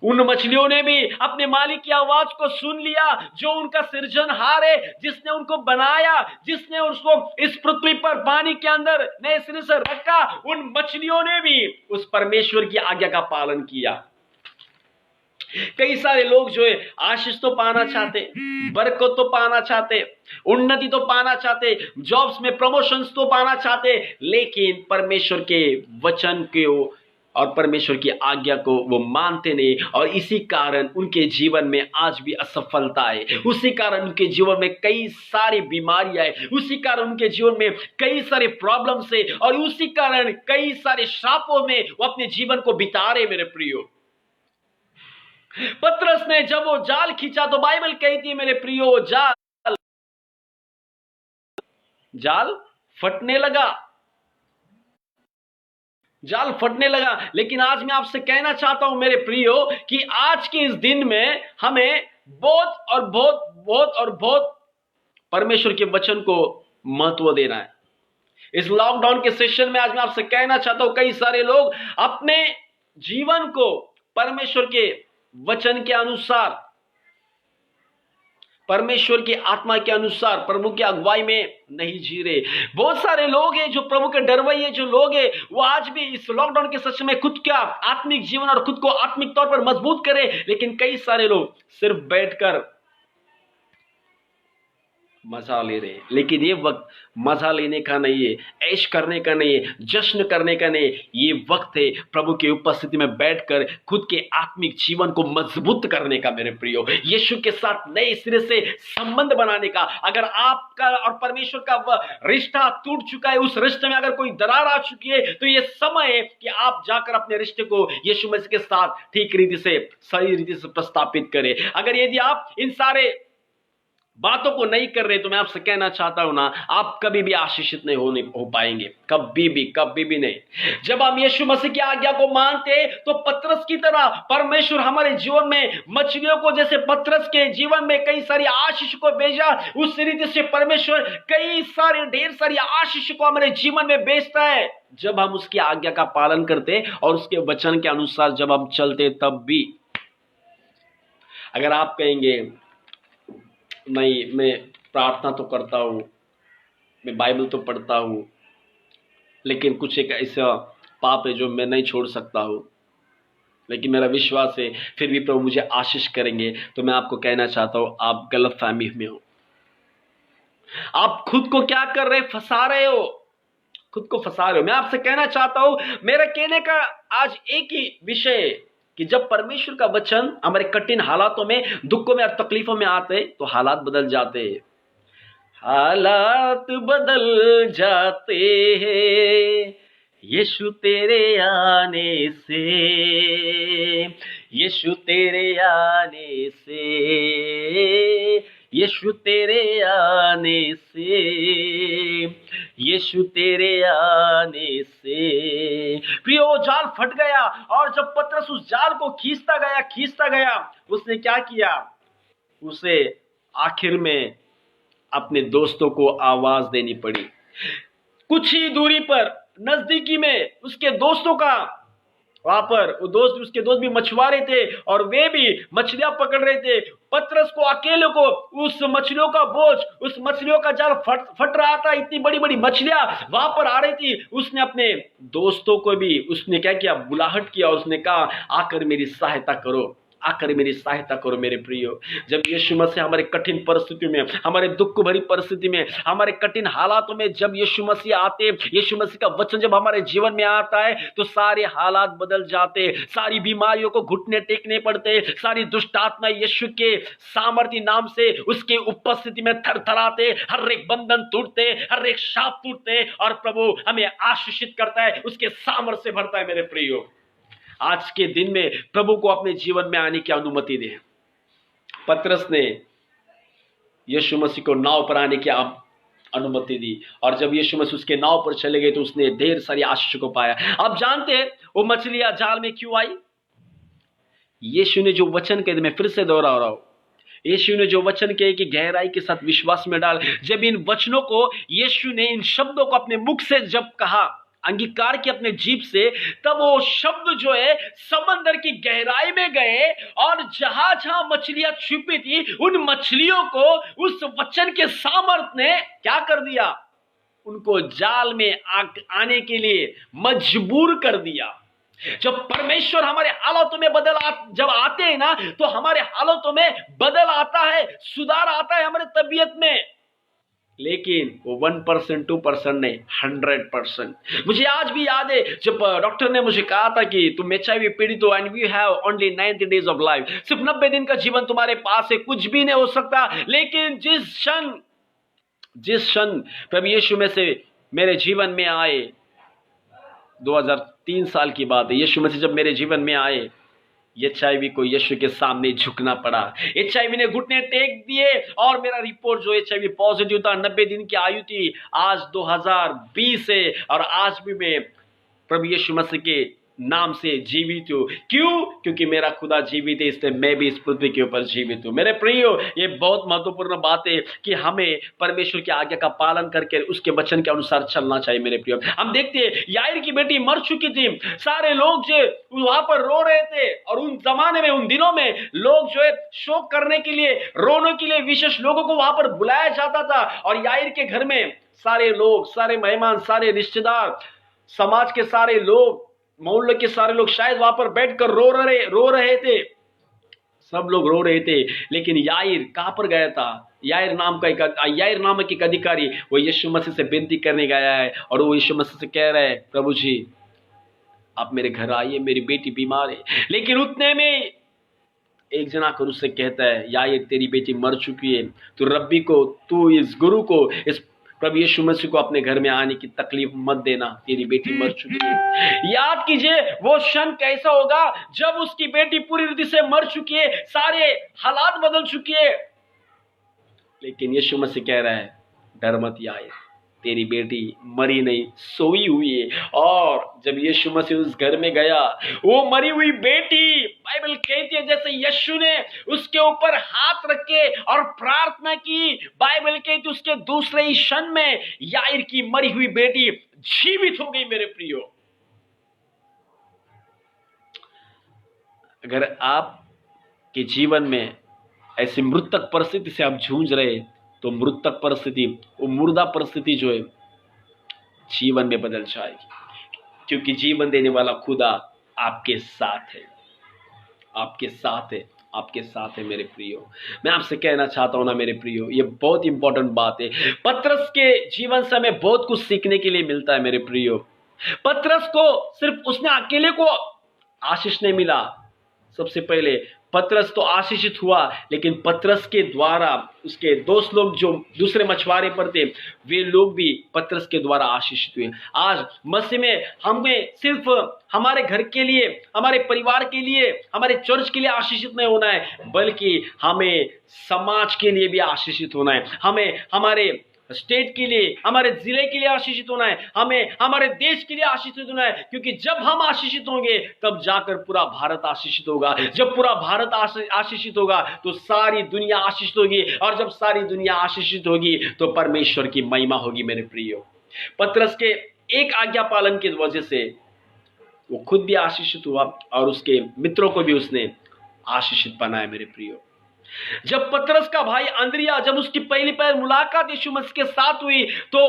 उन मछलियों ने भी अपने मालिक की आवाज को सुन लिया, जो उनका सृजनहार है, जिसने उनको बनाया, जिसने उसको इस पृथ्वी पर पानी के अंदर नए सिरे से रखा। उन मछलियों ने भी उस परमेश्वर की आज्ञा का पालन किया। कई सारे लोग जो है आशीष तो पाना चाहते, बरकत तो पाना चाहते, उन्नति तो पाना चाहते, जॉब्स में प्रमोशंस तो पाना चाहते, लेकिन परमेश्वर के वचन को और परमेश्वर की आज्ञा को वो मानते नहीं। और इसी कारण उनके जीवन में आज भी असफलता है, उसी कारण उनके जीवन में कई सारी बीमारियां है, उसी कारण उनके जीवन में कई सारे प्रॉब्लम्स है, और उसी कारण कई सारे श्रापों में वो अपने जीवन को बिता रहे। मेरे प्रियो, पतरस ने जब वो जाल खींचा तो बाइबल कहती है, मेरे प्रियो, जाल फटने लगा, जाल फटने लगा। लेकिन आज मैं आपसे कहना चाहता हूं मेरे प्रियो कि आज के इस दिन में हमें बहुत परमेश्वर के वचन को महत्व देना है। इस लॉकडाउन के सेशन में आज मैं आपसे कहना चाहता हूं, कई सारे लोग अपने जीवन को परमेश्वर के वचन के अनुसार, परमेश्वर की आत्मा के अनुसार, प्रभु की अगुवाई में नहीं जी रहे। बहुत सारे लोग हैं जो प्रभु के डरवैये जो लोग हैं, वो आज भी इस लॉकडाउन के सच में खुद का आत्मिक जीवन और खुद को आत्मिक तौर पर मजबूत करें। लेकिन कई सारे लोग सिर्फ बैठकर मजा ले रहे हैं। लेकिन ये वक्त मजा लेने का नहीं है, ऐश करने का नहीं है, जश्न करने का नहीं है। ये वक्त है प्रभु की उपस्थिति में बैठकर खुद के आत्मिक जीवन को मजबूत करने का। मेरे प्रियो, यीशु के साथ नए सिरे से संबंध बनाने का। अगर आपका और परमेश्वर का रिश्ता टूट चुका है, उस रिश्ते में अगर कोई दरार आ चुकी है, तो ये समय है कि आप जाकर अपने रिश्ते को यीशु मसीह के साथ ठीक रीति से, सही रीति से प्रस्तापित करें। अगर यदि आप इन सारे बातों को नहीं कर रहे, तो मैं आपसे कहना चाहता हूं ना, आप कभी भी आशीषित नहीं हो पाएंगे, कभी भी नहीं। जब हम यीशु मसीह की आज्ञा को मानते, तो पतरस की तरह परमेश्वर हमारे जीवन में मछलियों को, जैसे पतरस के जीवन में कई सारी आशीष को भेजा, उस रीति से परमेश्वर कई सारे ढेर सारी आशीष को हमारे जीवन में भेजता है, जब हम उसकी आज्ञा का पालन करते और उसके वचन के अनुसार जब हम चलते। तब भी अगर आप कहेंगे नहीं, मैं प्रार्थना तो करता हूँ, मैं बाइबल तो पढ़ता हूँ, लेकिन कुछ एक ऐसा पाप है जो मैं नहीं छोड़ सकता हूँ, लेकिन मेरा विश्वास है फिर भी प्रभु मुझे आशीष करेंगे। तो मैं आपको कहना चाहता हूं, आप गलत फहमी में हो। आप खुद को क्या कर रहे, फंसा रहे हो, खुद को फंसा रहे हो। मैं आपसे कहना चाहता हूं, मेरा कहने का आज एक ही विषय है कि जब परमेश्वर का वचन हमारे कठिन हालातों में, दुखों में और तकलीफों में आते तो हालात बदल जाते हैं। हालात बदल जाते हैं यीशु तेरे आने से, यीशु तेरे आने से, यीशु तेरे आने से, यीशु तेरे आने से। प्रियो, जाल फट गया और जब पतरस उस जाल को खींचता गया, उसने क्या किया? उसे आखिर में अपने दोस्तों को आवाज देनी पड़ी। कुछ ही दूरी पर, नजदीकी में उसके दोस्तों का, वहां पर उसके दोस्त भी मछुआरे थे और वे भी मछलियां पकड़ रहे थे। पतरस को अकेले को उस मछलियों का बोझ, उस मछलियों का जाल फट रहा था। इतनी बड़ी बड़ी मछलियां वहां पर आ रही थी। उसने अपने दोस्तों को भी उसने क्या किया? बुलाहट किया। उसने कहा, आकर मेरी सहायता करो, आकर मेरी सहायता करो मेरे प्रियो। जब यीशु मसीह हमारे कठिन परिस्थितियों में, हमारे दुख भरी परिस्थिति में, हमारे कठिन हालातों में जब यीशु मसीह आते, यीशु मसीह का वचन जब हमारे जीवन में आता है तो सारे हालात बदल जाते, सारी बीमारियों को घुटने टेकने पड़ते, सारी दुष्ट आत्मा यीशु के सामर्थ्य नाम से उसके उपस्थिति में थरथराते, हर एक बंधन टूटते, हर एक शाप टूटते और प्रभु हमें आशीषित करता है, उसके सामर्थ्य से भरता है मेरे प्रियो। आज के दिन में प्रभु को अपने जीवन में आने की अनुमति दे। पतरस ने यीशु मसीह को नाव पर आने की अनुमति दी और जब यीशु मसीह उसके नाव पर चले गए तो उसने ढेर सारी आशीष को पाया। आप जानते हैं वो मछलियां जाल में क्यों आई? यीशु ने जो वचन कहे, मैं फिर से दोहरा रहा हूं, यीशु ने जो वचन कहे कि गहराई के साथ विश्वास में डाल। जब इन वचनों को यीशु ने, इन शब्दों को अपने मुख से जब कहा, अंगीकार की अपने जीभ से, तब वो शब्द जो है समंदर की गहराई में गए और जहां जहां मछलियां छुपी थी उन मछलियों को उस वचन के सामर्थ ने क्या कर दिया? उनको जाल में आने के लिए मजबूर कर दिया। जब परमेश्वर हमारे हालातों में जब आते हैं ना, तो हमारे हालातों में बदल आता है, सुधार आता है हमारे तबीयत में। लेकिन वो 1% 2% नहीं, 100%। मुझे आज भी याद है जब डॉक्टर ने मुझे कहा था कि तुम HIV पीड़ित हो and we have only 90 days of life, सिर्फ 90 दिन का जीवन तुम्हारे पास है, कुछ भी नहीं हो सकता। लेकिन जिस क्षण प्रभु यीशु में से मेरे जीवन में आए, 2003 साल की बात है, यीशु मसीह जब मेरे जीवन में आए, HIV को यीशु के सामने झुकना पड़ा। HIV ने घुटने टेक दिए और मेरा रिपोर्ट जो HIV पॉजिटिव था, 90 दिन की आयु थी। आज 2020 है और आज भी मैं प्रभु यीशु मसीह के नाम से जीवित हूं। क्यों? क्योंकि मेरा खुदा जीवित है, इसलिए मैं भी इस पृथ्वी के ऊपर जीवित हूं। मेरे प्रियो, ये बहुत महत्वपूर्ण बात है कि हमें परमेश्वर की आज्ञा का पालन करके उसके वचन के अनुसार चलना चाहिए। मेरे प्रियो, हम देखते हैं याईर की बेटी मर चुकी थी, सारे लोग जो वहां पर रो रहे थे और उन जमाने में, उन दिनों में लोग जो है शोक करने के लिए, रोने के लिए विशेष लोगों को वहां पर बुलाया जाता था। और याईर के घर में सारे लोग, सारे मेहमान, सारे रिश्तेदार, समाज के सारे लोग, मोहल्ले के सारे लोग शायद वहां पर बैठकर रो रहे थे, सब लोग रो रहे थे। लेकिन याईर कहां पर गया था? याईर नामक एक अधिकारी वो यीशु मसीह से विनती करने गया है और वो यीशु मसीह से कह रहा है, प्रभु जी आप मेरे घर आइए, मेरी बेटी बीमार है। लेकिन उतने में एक जना कर उससे कहता है, याईर तेरी बेटी मर चुकी है, तू इस गुरु को, इस प्रभु यीशु मसीह को अपने घर में आने की तकलीफ मत देना, तेरी बेटी मर चुकी है। याद कीजिए वो क्षण कैसा होगा जब उसकी बेटी पूरी रीति से मर चुकी है, सारे हालात बदल चुकी है। लेकिन यीशु मसीह कह रहा है, डर मत याईर, तेरी बेटी मरी नहीं, सोई हुई है। और जब यीशु मसीह उस घर में गया, वो मरी हुई बेटी, बाइबल कहती है जैसे यीशु ने उसके ऊपर हाथ रखे और प्रार्थना की, बाइबल कहती है उसके दूसरे ही क्षण में याईर की मरी हुई बेटी जीवित हो गई। मेरे प्रियो, अगर आपके जीवन में ऐसी मृतक परिस्थिति से आप जूझ रहे, तो मृतक परिस्थिति, वो मुर्दा परिस्थिति जो है जीवन में बदल जाएगी, क्योंकि जीवन देने वाला खुदा आपके साथ है। आपके साथ है, आपके साथ है मेरे प्रियो। मैं आपसे कहना चाहता हूं ना मेरे प्रियो, ये बहुत इंपॉर्टेंट बात है। पतरस के जीवन से हमें बहुत कुछ सीखने के लिए मिलता है मेरे प्रियो। पतरस को सिर्फ उसने अकेले को आशीष नहीं मिला। सबसे पहले पतरस तो आशीषित हुआ, लेकिन पतरस के द्वारा उसके दोस्त लोग जो दूसरे मछुआरे पर थे, वे लोग भी पतरस के द्वारा आशीषित हुए। आज मसीह में हमें सिर्फ हमारे घर के लिए, हमारे परिवार के लिए, हमारे चर्च के लिए आशीषित नहीं होना है, बल्कि हमें समाज के लिए भी आशीषित होना है। हमें हमारे स्टेट के लिए, हमारे जिले के लिए आशीषित होना है, हमें हमारे देश के लिए आशीषित होना है। क्योंकि जब हम आशीषित होंगे तब जाकर पूरा भारत आशीषित होगा। जब पूरा भारत आशीषित होगा तो सारी दुनिया आशीषित होगी, और जब सारी दुनिया आशीषित होगी तो परमेश्वर की महिमा होगी मेरे प्रियो। पतरस के एक आज्ञा पालन की वजह से वो खुद भी आशीषित हुआ और उसके मित्रों को भी उसने आशीषित बनाया मेरे प्रियो। जब पतरस का भाई अंद्रिया, जब उसकी पहली पहल मुलाकात यीशु मसीह के साथ हुई, तो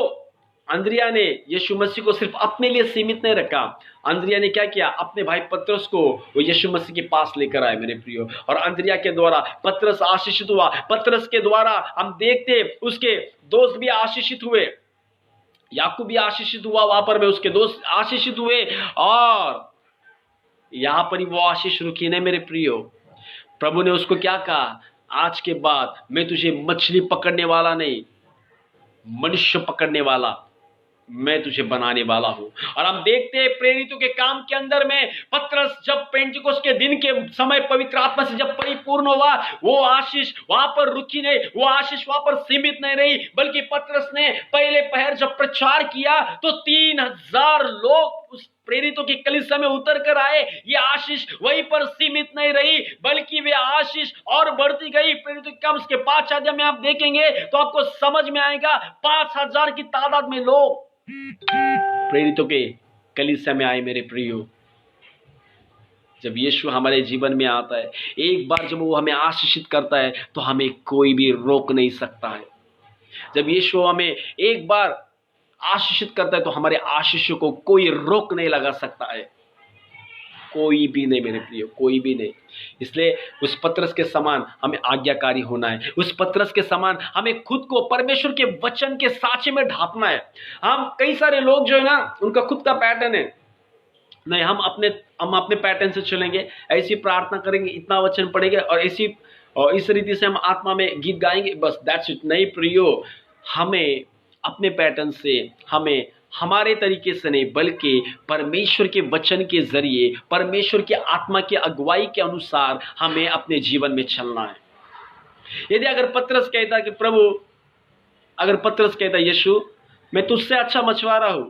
अंद्रिया ने यीशु मसीह को सिर्फ अपने लिए सीमित नहीं रखा। अंद्रिया ने क्या किया, अपने भाई पतरस को वो यीशु मसीह के पास लेकर आए मेरे प्रियो। और अंद्रिया के द्वारा पतरस आशीषित हुआ। पतरस के द्वारा हम देखते उसके दोस्त भी आशीषित हुए, याकूब भी आशीषित हुआ, वहां पर में उसके दोस्त आशीषित हुए, और यहां पर ही वो आशीष रुकी नहीं मेरे प्रियो। प्रभु ने उसको क्या कहा, आज के बाद मैं तुझे मछली पकड़ने वाला नहीं, मनुष्य पकड़ने वाला मैं तुझे बनाने वाला हूं। और हम देखते हैं प्रेरितों के काम के अंदर में पतरस जब पेंटिकोस्त के दिन के समय पवित्र आत्मा से जब परिपूर्ण हुआ, वो आशीष वहां पर रुकी नहीं, वो आशीष वहां पर सीमित नहीं रही, बल्कि पतरस ने पहले पहर जब प्रचार किया तो 3000 लोग उस प्रेरितों की कलीसिया में उतर कर आए। ये आशीष वहीं पर सीमित नहीं रही, बल्कि वे आशीष और बढ़ती गई। प्रेरितों के काम उसके 5 अध्याय में आप देखेंगे तो आपको समझ में आएगा, 5000 की तादाद में लोग प्रेरितों के कलीसिया में आए मेरे प्रियो। जब यीशु हमारे जीवन में आता है, एक बार जब वो हमें आशीषित करता है तो हमें कोई भी रोक नहीं सकता है। जब यीशु हमें एक बार आशीषित करता है तो हमारे आशीषों को कोई रोक नहीं लगा सकता है, कोई भी नहीं मेरे प्रियो, कोई भी नहीं। इसलिए उस पतरस के समान हमें आज्ञाकारी होना है। उस पतरस के समान हमें खुद को परमेश्वर के वचन के साँचे में ढापना है। हम कई सारे लोग जो है ना, उनका खुद का पैटर्न है, नहीं हम अपने पैटर्न से चलेंगे, ऐसी प्रार्थना करेंगे, इतना वचन पढ़ेंगे और इस रीति से हम आत्मा में गीत गाएंगे, बस दैट्स इट। नहीं प्रियो, हमें अपने पैटर्न से, हमें हमारे तरीके से नहीं, बल्कि परमेश्वर के वचन के जरिए, परमेश्वर की आत्मा की अगुवाई के अनुसार हमें अपने जीवन में चलना है। यदि अगर पतरस कहता कि प्रभु, अगर पतरस कहता यीशु मैं तुझसे अच्छा मछुआरा हूं,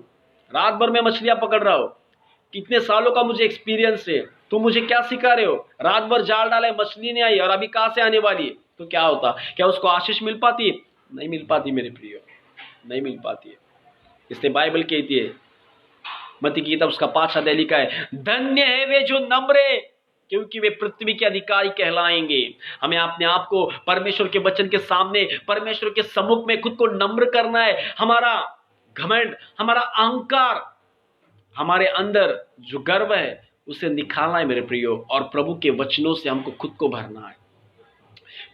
रात भर में मछलियां पकड़ रहा हूं, कितने सालों का मुझे एक्सपीरियंस है, तुम मुझे क्या सिखा रहे हो, रात भर जाल डाला है, मछली नहीं आई और अभी कहां से आने वाली है, तो क्या होता, क्या उसको आशीष मिल पाती? नहीं मिल पाती मेरे प्रियो, नहीं मिल पाती है। इसलिए बाइबल कहती है, मत्ती की किताब उसका 5 अध्याय लिखा है, धन्य है वे जो नम्र, क्योंकि वे पृथ्वी के अधिकारी कहलाएंगे। हमें अपने आप को परमेश्वर के वचन के सामने, परमेश्वर के सम्मुख में खुद को नम्र करना है। हमारा घमंड, हमारा अहंकार, हमारे अंदर जो गर्व है उसे निकालना है मेरे प्रियो, और प्रभु के वचनों से हमको खुद को भरना है,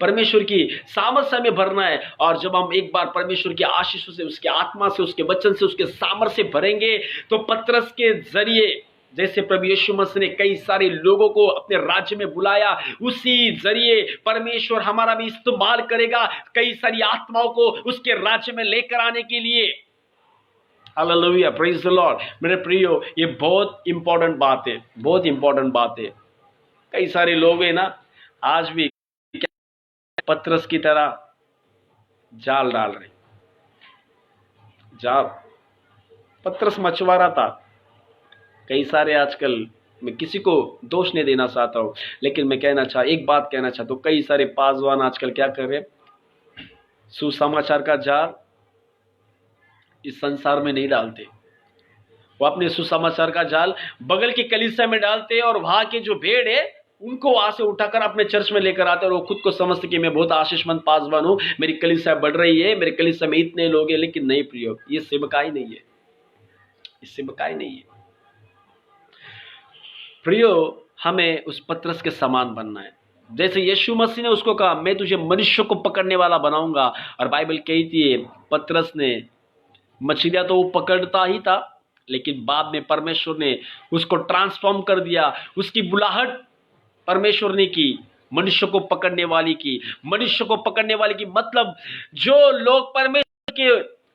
परमेश्वर की सामर्थ्य में भरना है। और जब हम एक बार परमेश्वर की आशीषों से, उसके आत्मा से, उसके वचन से, उसके सामर्थ्य से भरेंगे, तो पतरस के जरिए जैसे प्रभु यीशु मसीह ने कई सारे लोगों को अपने राज्य में बुलाया, उसी जरिए परमेश्वर हमारा भी इस्तेमाल करेगा कई सारी आत्माओं को उसके राज्य में लेकर आने के लिए। Hallelujah, praise the Lord. मेरे प्रियो, ये बहुत इंपॉर्टेंट बात है, बहुत इंपॉर्टेंट बात है। कई सारे लोग हैं ना, आज भी पतरस की तरह जाल डाल रहे। जाल, पतरस मछुआरा था। कई सारे आजकल, मैं किसी को दोष नहीं देना चाहता हूं, लेकिन मैं एक बात कहना चाहता हूं, कई सारे पासवान आजकल क्या कर रहे, सुसमाचार का जाल इस संसार में नहीं डालते, वो अपने सुसमाचार का जाल बगल की कलीसिया में डालते, और वहां के जो भेड़ है उनको वहां से उठाकर अपने चर्च में लेकर आते, और वो खुद को समझते कि मैं बहुत आशीषमंद पासवान हूं, मेरी कलीसिया बढ़ रही है, मेरे कलीसिया में इतने लोग हैं। लेकिन नहीं प्रियो, ये सेवकाई नहीं है, ये सेवकाई नहीं है प्रियो। हमें उस पतरस के समान बनना है। जैसे यीशु मसीह ने उसको कहा, मैं तुझे मनुष्य को पकड़ने वाला बनाऊंगा, और बाइबल कहती है पतरस ने मछलियां तो वो पकड़ता ही था, लेकिन बाद में परमेश्वर ने उसको ट्रांसफॉर्म कर दिया। उसकी बुलाहट परमेश्वर ने की, मनुष्य को पकड़ने वाली की। मनुष्य को पकड़ने वाली की मतलब जो लोग परमेश्वर के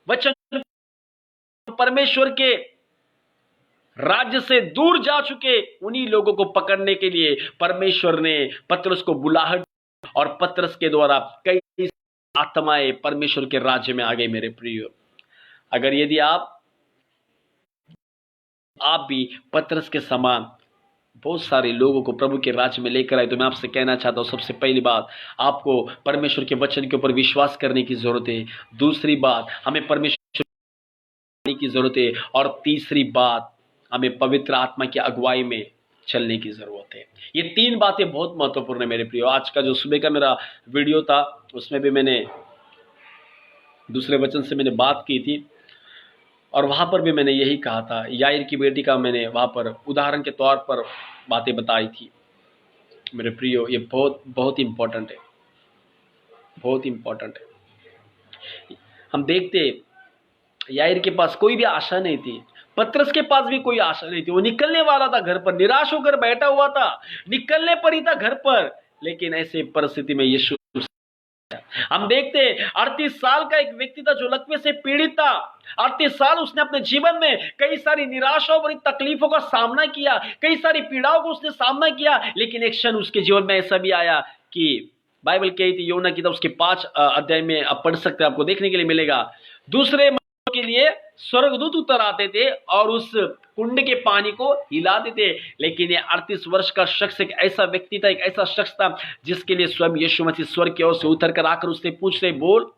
वचन, परमेश्वर के राज्य से दूर जा चुके, उन्हीं लोगों को पकड़ने के लिए परमेश्वर ने पतरस को बुलाहट, और पतरस के द्वारा कई आत्माएं परमेश्वर के राज्य में आ गई। मेरे प्रियो, अगर यदि आप भी पतरस के समान बहुत सारे लोगों को प्रभु के राज्य में लेकर आए, तो मैं आपसे कहना चाहता हूं, सबसे पहली बात, आपको परमेश्वर के वचन के ऊपर विश्वास करने की जरूरत है। दूसरी बात, हमें परमेश्वर की जरूरत है। और तीसरी बात, हमें पवित्र आत्मा की अगुवाई में चलने की जरूरत है। ये तीन बातें बहुत महत्वपूर्ण है मेरे प्रियो। आज का जो सुबह का मेरा वीडियो था, उसमें भी मैंने दूसरे वचन से मैंने बात की थी, और वहां पर भी मैंने यही कहा था। याईर की बेटी का मैंने वहां पर उदाहरण के तौर पर बातें बताई थी। मेरे प्रियो, ये बहुत बहुत इंपॉर्टेंट है, बहुत इंपॉर्टेंट है। हम देखते याईर के पास कोई भी आशा नहीं थी, पतरस के पास भी कोई आशा नहीं थी। वो निकलने वाला था घर पर, निराश होकर बैठा हुआ था, निकलने पर ही था घर पर। लेकिन ऐसे परिस्थिति में यीशु, हम देखते 38 साल का एक व्यक्ति था जो लकवे से पीड़ित था। 38 साल उसने अपने जीवन में कई सारी निराशाओं, बड़ी तकलीफों का सामना किया, कई सारी पीड़ाओं को उसने सामना किया। लेकिन एक क्षण उसके जीवन में ऐसा भी आया कि बाइबल कही थी, योना की, उसके 5 अध्याय में आप पढ़ सकते हैं, आपको देखने के लिए मिलेगा। दूसरे के लिए स्वर्गदूत उतर आते थे और उस कुंड के पानी को हिलाते थे। लेकिन ये 38 वर्ष का शख्स एक ऐसा व्यक्ति था, एक ऐसा शख्स था जिसके लिए स्वयं यीशु मसीह स्वर्ग की ओर से उतर कर आकर उससे पूछ रहे, बोल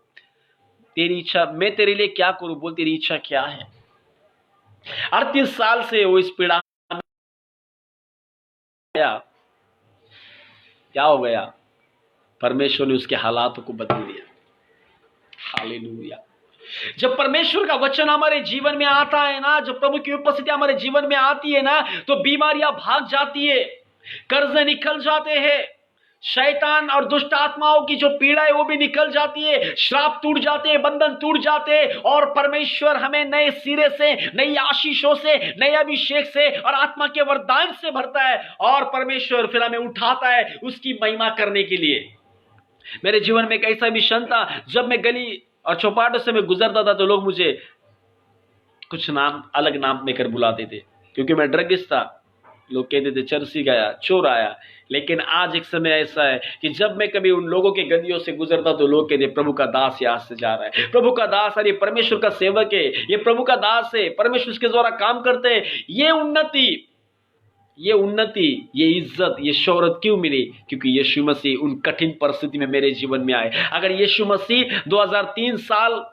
तेरी इच्छा, मैं तेरे लिए क्या करूं, बोल तेरी इच्छा क्या है। 38 साल से वो इस पीड़ा में, क्या हो गया, परमेश्वर ने उसके हालातों को बदल दिया। हालेलुया। जब परमेश्वर का वचन हमारे जीवन में आता है ना, जब प्रभु की उपस्थिति हमारे जीवन में आती है ना, तो बीमारियां भाग जाती है, कर्ज निकल जाते हैं, शैतान और दुष्ट आत्माओं की जो पीड़ा है वो भी निकल जाती है, श्राप टूट जाते हैं, बंधन टूट जाते हैं, और परमेश्वर हमें नए सिरे से, नई आशीषों से, नए अभिषेक से और आत्मा के वरदान से भरता है। और परमेश्वर फिर हमें उठाता है उसकी महिमा करने के लिए। मेरे जीवन में एक ऐसा भी क्षण था, जब मैं गली और चौपाटों से मैं गुजरता था तो लोग मुझे कुछ नाम, अलग नाम लेकर बुलाते थे, क्योंकि मैं ड्रगिस्ट था। लोग कहते थे चरसी गया, चोर आया। लेकिन आज एक समय ऐसा है कि जब मैं कभी उन लोगों के गलियों से गुजरता तो लोग कहते प्रभु का दास यहाँ से जा रहा है, प्रभु का दास, अरे परमेश्वर का सेवक है, ये प्रभु का दास है, परमेश्वर के द्वारा काम करते हैं। ये उन्नति, ये इज्जत, ये शोहरत क्यों मिली? क्योंकि यीशु मसीह उन कठिन परिस्थिति में मेरे जीवन में आए। अगर यीशु मसीह 2003 साल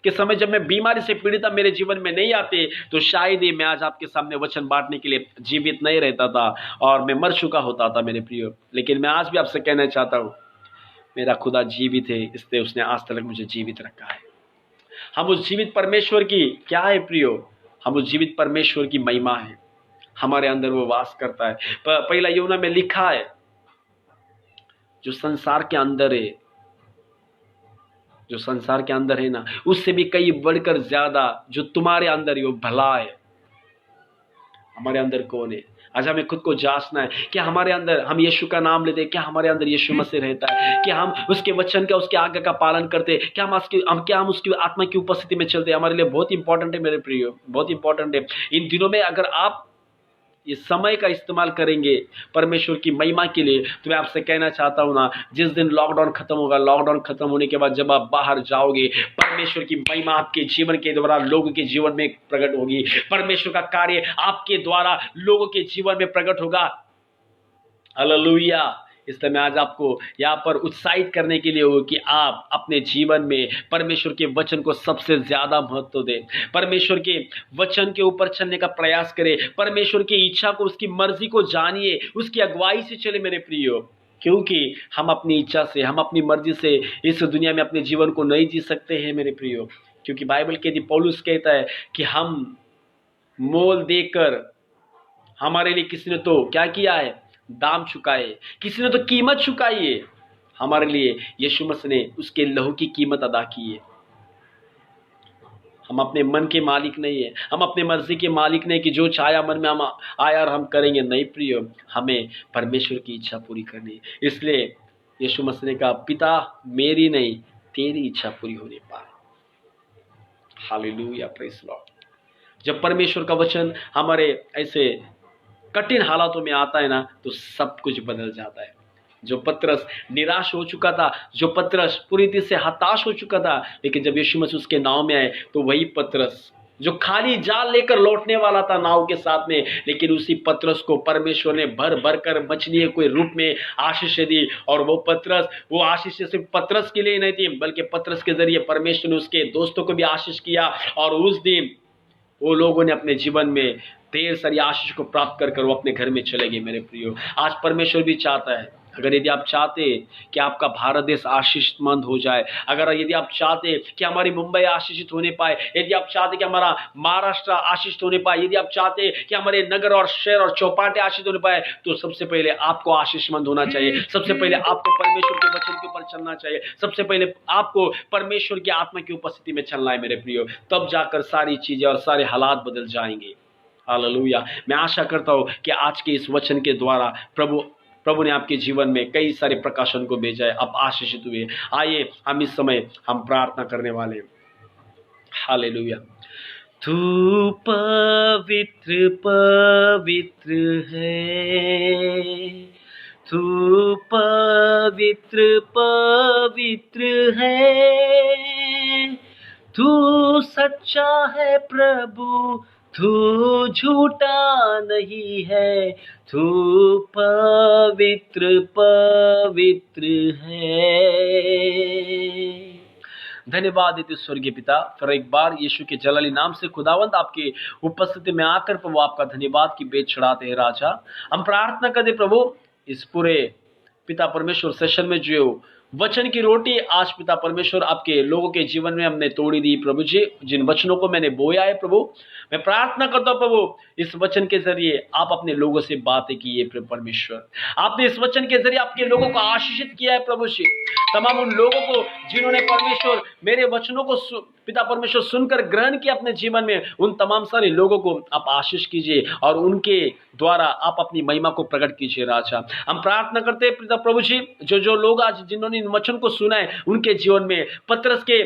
के समय जब मैं बीमारी से पीड़ित था मेरे जीवन में नहीं आते, तो शायद ही मैं आज आपके सामने वचन बांटने के लिए जीवित नहीं रहता था और मैं मर चुका होता था मेरे प्रियो। लेकिन मैं आज भी आपसे कहना चाहता हूं, मेरा खुदा जीवित है, इसलिए उसने आज तक मुझे जीवित रखा है। हम उस जीवित परमेश्वर की, क्या है प्रियो, हम उस जीवित परमेश्वर की महिमा है, हमारे अंदर वो वास करता है। पहला यूहन्ना में लिखा है, जो संसार के अंदर है, जो संसार के अंदर है ना, उससे भी कई बढ़कर ज्यादा जो तुम्हारे अंदर है वो भला है। हमारे अंदर कौन है? आज हमें खुद को जांचना है, क्या हमारे अंदर, हम यीशु का नाम लेते हैं, क्या हमारे अंदर यीशु मसीह रहता है? क्या हम उसके वचन का, उसके आज्ञा का पालन करते हैं? क्या हम उसकी आत्मा की उपस्थिति में चलते हैं? हमारे लिए बहुत इंपॉर्टेंट है मेरे प्रियो, बहुत इंपॉर्टेंट है। इन दिनों में अगर आप इस समय का इस्तेमाल करेंगे परमेश्वर की महिमा के लिए, तो मैं आपसे कहना चाहता हूं ना, जिस दिन लॉकडाउन खत्म होगा, लॉकडाउन खत्म होने के बाद जब आप बाहर जाओगे, परमेश्वर की महिमा आपके जीवन के द्वारा लोगों के जीवन में प्रकट होगी। परमेश्वर का कार्य आपके द्वारा लोगों के जीवन में प्रकट होगा। हालेलुया। इसलिए मैं आज आपको यहाँ पर उत्साहित करने के लिए हूँ कि आप अपने जीवन में परमेश्वर के वचन को सबसे ज्यादा महत्व दें, परमेश्वर के वचन के ऊपर चलने का प्रयास करें, परमेश्वर की इच्छा को, उसकी मर्जी को जानिए, उसकी अगुवाई से चले मेरे प्रियो। क्योंकि हम अपनी इच्छा से, हम अपनी मर्जी से इस दुनिया में अपने जीवन को नहीं जी सकते हैं मेरे प्रियो। क्योंकि बाइबल कहती, पौलुस कहता है कि हम मोल देकर हमारे लिए किसी ने तो क्या किया है, दाम चुकाए, किसी ने तो कीमत चुकाई है हमारे लिए। यीशु मसीह ने उसके लहू की कीमत अदा की है। हम अपने मन के मालिक नहीं है, हम अपने मर्जी के मालिक नहीं कि जो चाया मन में हम आया और हम करेंगे। नहीं प्रिय, हमें परमेश्वर की इच्छा पूरी करनी है। इसलिए यीशु मसीह ने कहा, पिता मेरी नहीं तेरी इच्छा पूरी होने पाए। Hallelujah, praise Lord. जब परमेश्वर का वचन हमारे ऐसे कठिन हालातों में आता है ना, तो सब कुछ बदल जाता है। जो पतरस निराश हो चुका था, जो पतरस पूरी तरह से हताश हो चुका था, लेकिन जब यीशु मसीह उसके नाव में आए तो वही पतरस जो खाली जाल लेकर लौटने वाला था नाव के साथ में, लेकिन उसी पतरस को परमेश्वर ने भर भर कर मछली के रूप में आशीष दी। और वो पतरस, वो आशीष सिर्फ पतरस के लिए नहीं थी, बल्कि पतरस के जरिए परमेश्वर ने उसके दोस्तों को भी आशीष किया। और उस दिन वो लोगों ने अपने जीवन में ढेर सारी आशीष को प्राप्त कर वो अपने घर में चले गए। मेरे प्रियो, आज परमेश्वर भी चाहता है, अगर यदि आप चाहते कि आपका भारत देश आशीषमंद हो जाए, अगर यदि आप चाहते कि हमारी मुंबई आशीषित होने पाए, यदि आप चाहते कि हमारा महाराष्ट्र आशीषित होने पाए, यदि आप चाहते कि हमारे नगर और शहर और चौपाटे आशीषित होने पाए, तो सबसे पहले आपको आशीषमंद होना चाहिए। सबसे पहले आपको परमेश्वर के वचन के ऊपर चलना चाहिए। सबसे पहले आपको परमेश्वर की आत्मा की उपस्थिति में चलना है मेरे प्रियो, तब जाकर सारी चीजें और सारे हालात बदल जाएंगे। हालेलुया। मैं आशा करता हूं कि आज के इस वचन के द्वारा प्रभु ने आपके जीवन में कई सारे प्रकाशन को भेजा है, आप आशीषित हुए। आइए हम इस समय हम प्रार्थना करने वाले हैं। हालेलुया। तू पवित्र पवित्र है, तू पवित्र पवित्र है, तू सच्चा है प्रभु, तू झूठा नहीं है, तू पवित्र पवित्र है। धन्यवाद देते स्वर्गीय पिता, फिर एक बार यीशु के जलाली नाम से खुदावंद आपके उपस्थिति में आकर प्रभु आपका धन्यवाद की बेच चढ़ाते हैं। राजा, हम प्रार्थना करते प्रभु, इस पूरे पिता परमेश्वर सेशन में जो वचन की रोटी आज पिता परमेश्वर आपके लोगों के जीवन में हमने तोड़ी दी प्रभु जी, जिन वचनों को मैंने बोया है प्रभु, मैं प्रार्थना करता हूं प्रभु, इस वचन के जरिए आप अपने लोगों से बातें की है प्रभु परमेश्वर। आपने इस वचन के जरिए आपके लोगों को आशीषित किया है प्रभु जी। तमाम उन लोगों को जिन्होंने परमेश्वर मेरे वचनों को पिता परमेश्वर सुनकर ग्रहण किया अपने जीवन में, उन तमाम सारे लोगों को आप आशीष कीजिए और उनके द्वारा आप अपनी महिमा को प्रकट कीजिए। राजा, हम प्रार्थना करते हैं पिता प्रभु जी, जो लोग आज जिन्होंने इन वचन को सुना है, उनके जीवन में, पतरस के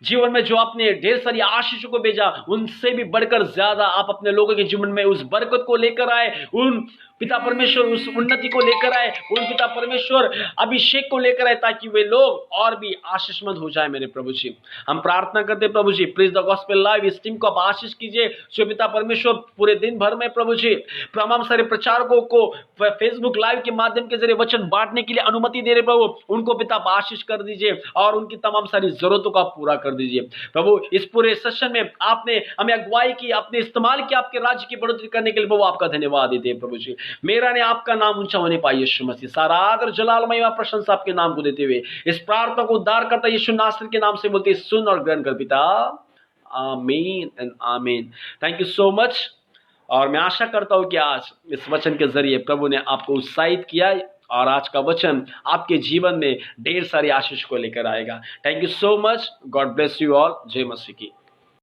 जीवन में जो आपने ढेर सारी आशीषों को भेजा, उनसे भी बढ़कर ज्यादा आप अपने लोगों के जीवन में उस बरकत को लेकर आए, उन पिता परमेश्वर उस उन्नति को लेकर आए, उन पिता परमेश्वर अभिषेक को लेकर आए, ताकि वे लोग और भी आशीषमंद हो जाए। मेरे प्रभु जी, हम प्रार्थना करते प्रभु जी, प्लीज द गॉस्पेल लाइव इस टीम को आप आशीष कीजिए, जो पिता परमेश्वर पूरे दिन भर में प्रभु जी तमाम सारे प्रचारकों को फेसबुक लाइव के माध्यम के जरिए वचन बांटने के लिए अनुमति दे रहे प्रभु, उनको पिता आशीष कर दीजिए और उनकी तमाम सारी जरूरतों को आप पूरा कर दीजिए प्रभु। इस पूरे सेशन में आपने हमें अगुवाई की, आपने इस्तेमाल किया आपके राज्य की बढ़ोतरी करने के लिए प्रभु, आपका धन्यवाद देते हैं प्रभु जी। मेरा ने आपका नाम ऊंचा होने पाए यीशु मसीह, सारा आदर जलाल महिमा प्रशंसा आपके नाम को देते हुए इस प्रार्थना को उद्धार करता यीशु नासरी के नाम से बोलते सुन और ग्रहण कर पिता, आमीन एंड आमीन। Thank you so much. और मैं आशा करता हूं कि आज इस वचन के जरिए प्रभु ने आपको उत्साहित किया और आज का वचन आपके जीवन में ढेर सारी आशीष को लेकर आएगा। Thank you so much. God bless you all. जय मसीह की।